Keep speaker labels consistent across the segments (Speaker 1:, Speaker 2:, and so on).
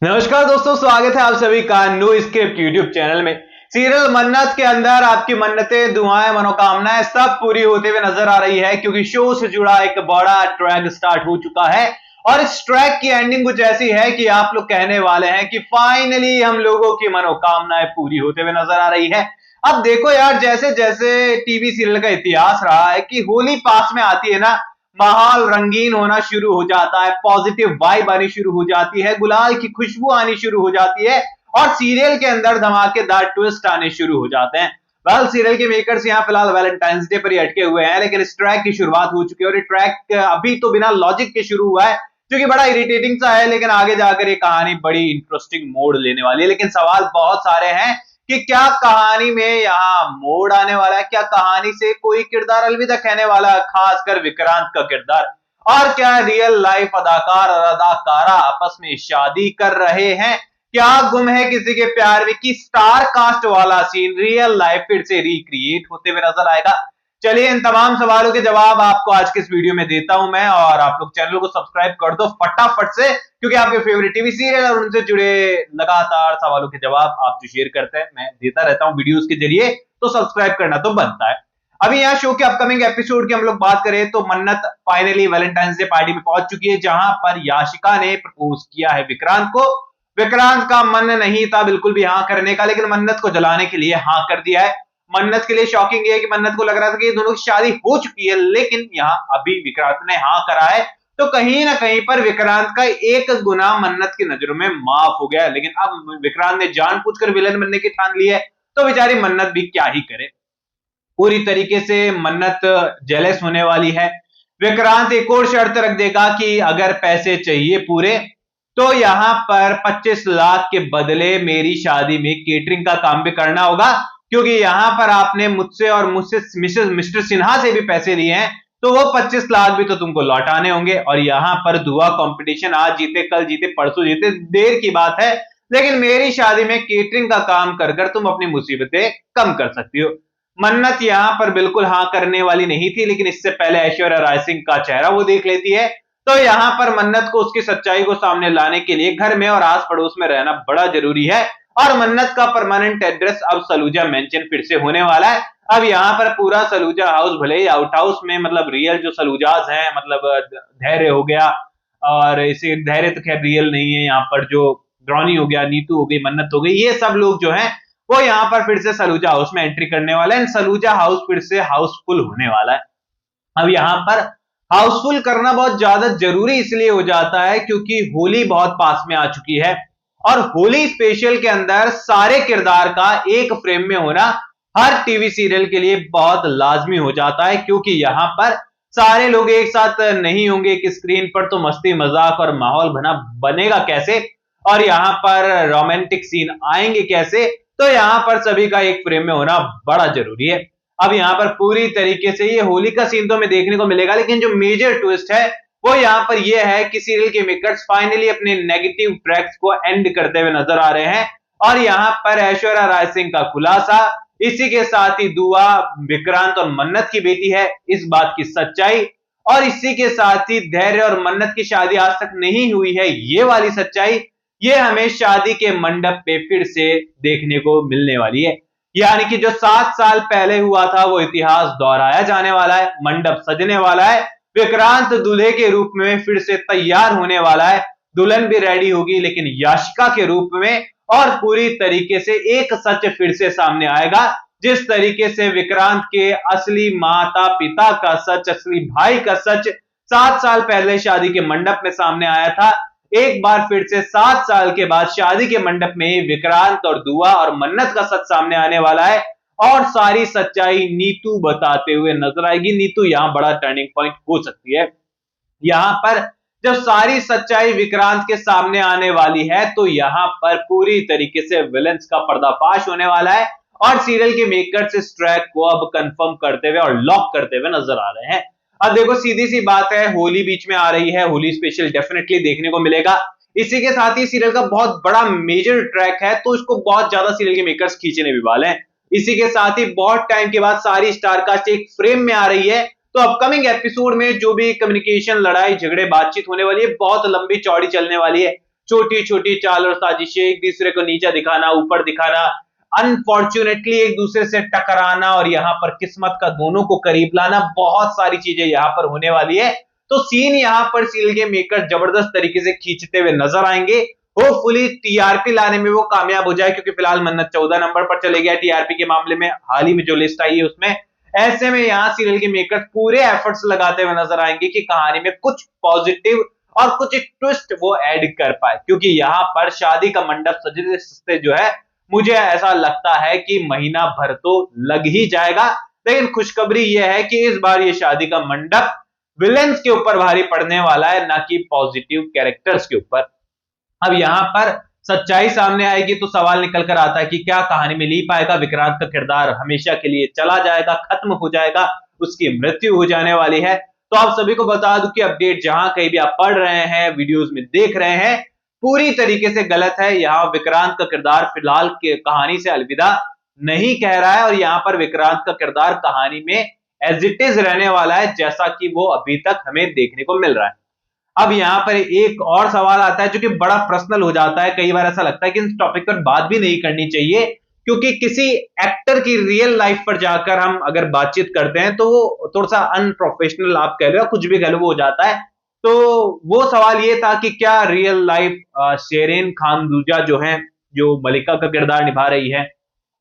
Speaker 1: नमस्कार दोस्तों, स्वागत है आप सभी का नो स्क्रिप्ट यूट्यूब चैनल में। सीरियल मन्नत के अंदर आपकी मन्नतें, दुआएं, मनोकामनाएं सब पूरी होते हुए नजर आ रही है, क्योंकि शो से जुड़ा एक बड़ा ट्रैक स्टार्ट हो चुका है। और इस ट्रैक की एंडिंग कुछ ऐसी है कि आप लोग कहने वाले हैं कि फाइनली हम लोगों की मनोकामनाएं पूरी होते हुए नजर आ रही है। अब देखो यार, जैसे जैसे टीवी सीरियल का इतिहास रहा है कि होली पास में आती है ना, माहौल रंगीन होना शुरू हो जाता है, पॉजिटिव वाइब आनी शुरू हो जाती है, गुलाल की खुशबू आनी शुरू हो जाती है और सीरियल के अंदर धमाकेदार ट्विस्ट आने शुरू हो जाते हैं। वेल, सीरियल के मेकर्स यहाँ फिलहाल वैलेंटाइंस डे पर ही अटके हुए हैं, लेकिन इस ट्रैक की शुरुआत हो चुकी है और ये ट्रैक अभी तो बिना लॉजिक के शुरू हुआ है, जो कि बड़ा इरिटेटिंग सा है, लेकिन आगे जाकर ये कहानी बड़ी इंटरेस्टिंग मोड़ लेने वाली है। लेकिन सवाल बहुत सारे हैं कि क्या कहानी में यहाँ मोड़ आने वाला है, क्या कहानी से कोई किरदार अलविदा कहने वाला है, खासकर विक्रांत का किरदार, और क्या रियल लाइफ अदाकार और अदाकारा आपस में शादी कर रहे हैं, क्या गुम है किसी के प्यार में की स्टार कास्ट वाला सीन रियल लाइफ फिर से रिक्रिएट होते हुए नजर आएगा। चलिए, इन तमाम सवालों के जवाब आपको आज के इस वीडियो में देता हूं मैं, और आप लोग चैनल को सब्सक्राइब कर दो फटाफट से, क्योंकि आपके फेवरेट टीवी सीरियल और उनसे जुड़े लगातार सवालों के जवाब आप जो शेयर करते हैं मैं देता रहता हूं वीडियोस के जरिए, तो सब्सक्राइब करना तो बनता है। अभी यहाँ शो के अपकमिंग एपिसोड की हम लोग बात करें तो मन्नत फाइनली वैलेंटाइंस डे पार्टी में पहुंच चुकी है, जहां पर याशिका ने प्रपोज किया है विक्रांत को। विक्रांत का मन नहीं था बिल्कुल भी हाँ करने का, लेकिन मन्नत को जलाने के लिए हाँ कर दिया है। मन्नत के लिए शॉकिंग ये है कि मन्नत को लग रहा था कि दोनों की शादी हो चुकी है, लेकिन यहाँ अभी विक्रांत ने हाँ करा है, तो कहीं ना कहीं पर विक्रांत का एक गुना मन्नत की नजरों में माफ हो गया है। लेकिन अब विक्रांत ने जानबूझकर विलन बनने की ठान ली है, तो बेचारी मन्नत भी क्या ही करे। पूरी तरीके से मन्नत जेलस होने वाली है। विक्रांत एक और शर्त रख देगा कि अगर पैसे चाहिए पूरे, तो यहां पर 25 लाख के बदले मेरी शादी में केटरिंग का काम भी करना होगा, क्योंकि यहां पर आपने मुझसे और मुझसे मिस्टर सिन्हा से भी पैसे लिए हैं, तो वो 25 लाख भी तो तुमको लौटाने होंगे। और यहां पर दुआ कंपटीशन, आज जीते कल जीते परसों जीते देर की बात है, लेकिन मेरी शादी में केटरिंग का काम कर कर तुम अपनी मुसीबतें कम कर सकती हो। मन्नत यहां पर बिल्कुल हाँ करने वाली नहीं थी, लेकिन इससे पहले ऐश्वर्या राय सिंह का चेहरा वो देख लेती है, तो यहां पर मन्नत को उसकी सच्चाई को सामने लाने के लिए घर में और आस पड़ोस में रहना बड़ा जरूरी है। और मन्नत का परमानेंट एड्रेस अब सलूजा मेंशन फिर से होने वाला है। अब यहाँ पर पूरा सलूजा हाउस, भले ही आउट हाउस में मतलब रियल जो सलूजाज हैं, मतलब धैर्य हो गया, और इसे धैर्य तो खैर रियल नहीं है, यहाँ पर जो ड्रॉनी हो गया, नीतू हो गई, मन्नत हो गई, ये सब लोग जो हैं वो यहाँ पर फिर से सलूजा हाउस में एंट्री करने वाला है। सलूजा हाउस फिर से हाउसफुल होने वाला है। अब यहाँ पर हाउसफुल करना बहुत ज्यादा जरूरी इसलिए हो जाता है क्योंकि होली बहुत पास में आ चुकी है, और होली स्पेशल के अंदर सारे किरदार का एक फ्रेम में होना हर टीवी सीरियल के लिए बहुत लाजमी हो जाता है, क्योंकि यहाँ पर सारे लोग एक साथ नहीं होंगे कि स्क्रीन पर, तो मस्ती मजाक और माहौल बनेगा कैसे, और यहाँ पर रोमांटिक सीन आएंगे कैसे, तो यहाँ पर सभी का एक फ्रेम में होना बड़ा जरूरी है। अब यहाँ पर पूरी तरीके से ये होली का सीन तो हमें देखने को मिलेगा, लेकिन जो मेजर ट्विस्ट है वो यहाँ पर ये है कि सीरियल के मेकर्स फाइनली अपने नेगेटिव ट्रैक्स को एंड करते हुए नजर आ रहे हैं, और यहाँ पर ऐश्वर्या राय सिंह का खुलासा, इसी के साथ ही दुआ विक्रांत और मन्नत की बेटी है इस बात की सच्चाई, और इसी के साथ ही धैर्य और मन्नत की शादी आज तक नहीं हुई है ये वाली सच्चाई, ये हमें शादी के मंडप पे फिर से देखने को मिलने वाली है। यानी कि जो 7 साल पहले हुआ था वो इतिहास दोहराया जाने वाला है, मंडप सजने वाला है, विक्रांत दूल्हे के रूप में फिर से तैयार होने वाला है, दुल्हन भी रेडी होगी लेकिन याशिका के रूप में, और पूरी तरीके से एक सच फिर से सामने आएगा, जिस तरीके से विक्रांत के असली माता पिता का सच, असली भाई का सच 7 साल पहले शादी के मंडप में सामने आया था। एक बार फिर से 7 साल के बाद शादी के मंडप में विक्रांत और दुआ और मन्नत का सच सामने आने वाला है, और सारी सच्चाई नीतू बताते हुए नजर आएगी। नीतू यहाँ बड़ा टर्निंग पॉइंट हो सकती है। यहाँ पर जब सारी सच्चाई विक्रांत के सामने आने वाली है, तो यहाँ पर पूरी तरीके से विलन्स का पर्दाफाश होने वाला है, और सीरियल के मेकर्स इस ट्रैक को अब कंफर्म करते हुए और लॉक करते हुए नजर आ रहे हैं। अब देखो, सीधी सी बात है, होली बीच में आ रही है, होली स्पेशल डेफिनेटली देखने को मिलेगा। इसी के साथ ही सीरियल का बहुत बड़ा मेजर ट्रैक है, तो इसको बहुत ज्यादा सीरियल के मेकर्स खींचने भी वाले हैं। इसी के साथ ही बहुत टाइम के बाद सारी स्टारकास्ट एक फ्रेम में आ रही है, तो अपकमिंग एपिसोड में जो भी कम्युनिकेशन, लड़ाई झगड़े, बातचीत होने वाली है बहुत लंबी चौड़ी चलने वाली है। छोटी छोटी चाल और साजिशें, एक दूसरे को नीचा दिखाना, ऊपर दिखाना, अनफॉर्चुनेटली एक दूसरे से टकराना और यहाँ पर किस्मत का दोनों को करीब लाना, बहुत सारी चीजें यहाँ पर होने वाली है। तो सीन यहाँ पर सीरियल के मेकर जबरदस्त तरीके से खींचते हुए नजर आएंगे। होपफुली टीआरपी लाने में वो कामयाब हो जाए, क्योंकि फिलहाल मन्नत 14 नंबर पर चले गया टीआरपी के मामले में, हाल ही में जो लिस्ट आई है उसमें। ऐसे में यहाँ सीरियल के मेकर्स पूरे एफर्ट्स लगाते हुए नजर आएंगे कि कहानी में कुछ पॉजिटिव और कुछ एक ट्विस्ट वो ऐड कर पाए, क्योंकि यहाँ पर शादी का मंडप सजते सजते जो है मुझे ऐसा लगता है कि महीना भर तो लग ही जाएगा। लेकिन खुशखबरी यह है कि इस बार ये शादी का मंडप विलेंस के ऊपर भारी पड़ने वाला है, ना कि पॉजिटिव कैरेक्टर्स के ऊपर। अब यहां पर सच्चाई सामने आएगी तो सवाल निकल कर आता है कि क्या कहानी में लीप आएगा, विक्रांत का किरदार हमेशा के लिए चला जाएगा, खत्म हो जाएगा, उसकी मृत्यु हो जाने वाली है। तो आप सभी को बता दूं कि अपडेट जहां कहीं भी आप पढ़ रहे हैं, वीडियोस में देख रहे हैं, पूरी तरीके से गलत है। यहाँ विक्रांत का किरदार फिलहाल के कहानी से अलविदा नहीं कह रहा है और यहाँ पर विक्रांत का किरदार कहानी में एज इट इज रहने वाला है, जैसा कि वो अभी तक हमें देखने को मिल रहा है। अब यहाँ पर एक और सवाल आता है जो कि बड़ा पर्सनल हो जाता है, कई बार ऐसा लगता है कि इस टॉपिक पर बात भी नहीं करनी चाहिए, क्योंकि किसी एक्टर की रियल लाइफ पर जाकर हम अगर बातचीत करते हैं तो वो थोड़ा सा अनप्रोफेशनल आप कह लो या कुछ भी कह लो वो हो जाता है। तो वो सवाल ये था कि क्या रियल लाइफ शेरेन खान दूजा जो है, जो मलिका का किरदार निभा रही है,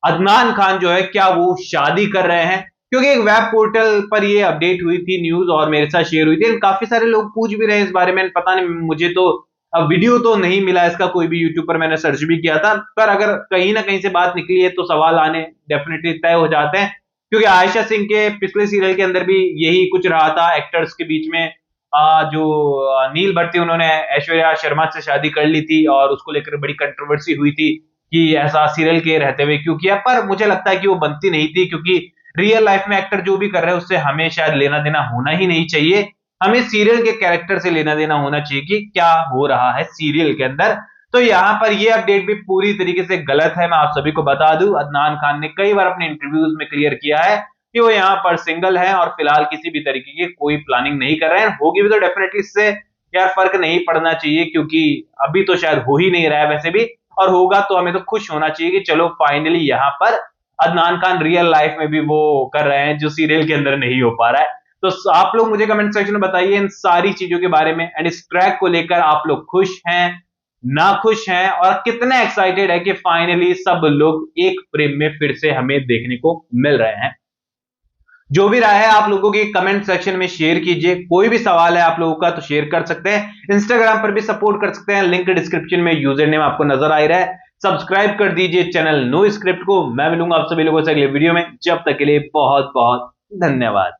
Speaker 1: अदनान खान जो है, क्या वो शादी कर रहे हैं? क्योंकि एक वेब पोर्टल पर ये अपडेट हुई थी न्यूज और मेरे साथ शेयर हुई थी, काफी सारे लोग पूछ भी रहे हैं इस बारे में। पता नहीं, मुझे तो वीडियो तो नहीं मिला इसका कोई भी, यूट्यूब पर मैंने सर्च भी किया था, पर अगर कहीं ना कहीं से बात निकली है तो सवाल आने डेफिनेटली तय हो जाते हैं। क्योंकि आयशा सिंह के पिछले सीरियल के अंदर भी यही कुछ रहा था, एक्टर्स के बीच में जो नील भट्टी, उन्होंने ऐश्वर्या शर्मा से शादी कर ली थी और उसको लेकर बड़ी कंट्रोवर्सी हुई थी कि ऐसा सीरियल के रहते हुए क्यों किया। पर मुझे लगता है कि वो बनती नहीं थी, क्योंकि रियल लाइफ में एक्टर जो भी कर रहे हैं उससे हमें शायद लेना देना होना ही नहीं चाहिए। हमें सीरियल के कैरेक्टर से लेना देना होना चाहिए कि क्या हो रहा है सीरियल के अंदर। तो यहाँ पर ये अपडेट भी पूरी तरीके से गलत है, मैं आप सभी को बता दूं। अदनान खान ने कई बार अपने इंटरव्यूज में क्लियर किया है कि वो यहाँ पर सिंगल है और फिलहाल किसी भी तरीके की कोई प्लानिंग नहीं कर रहे हैं। होगी भी तो डेफिनेटली इससे यार फर्क नहीं पड़ना चाहिए, क्योंकि अभी तो शायद हो ही नहीं रहा है वैसे भी, और होगा तो हमें तो खुश होना चाहिए कि चलो फाइनली यहाँ पर अदनान खान रियल लाइफ में भी वो कर रहे हैं जो सीरियल के अंदर नहीं हो पा रहा है। तो आप लोग मुझे कमेंट सेक्शन में बताइए इन सारी चीजों के बारे में, एंड इस ट्रैक को लेकर आप लोग खुश हैं, ना खुश हैं, और कितने एक्साइटेड है कि फाइनली सब लोग एक फ्रेम में फिर से हमें देखने को मिल रहे हैं। जो भी राय है आप लोगों की कमेंट सेक्शन में शेयर कीजिए। कोई भी सवाल है आप लोगों का तो शेयर कर सकते हैं, इंस्टाग्राम पर भी सपोर्ट कर सकते हैं, लिंक डिस्क्रिप्शन में यूजर नेम आपको नजर आ रहा है। सब्सक्राइब कर दीजिए चैनल नो स्क्रिप्ट को। मैं मिलूंगा आप सभी लोगों से अगले वीडियो में, जब तक के लिए बहुत बहुत धन्यवाद।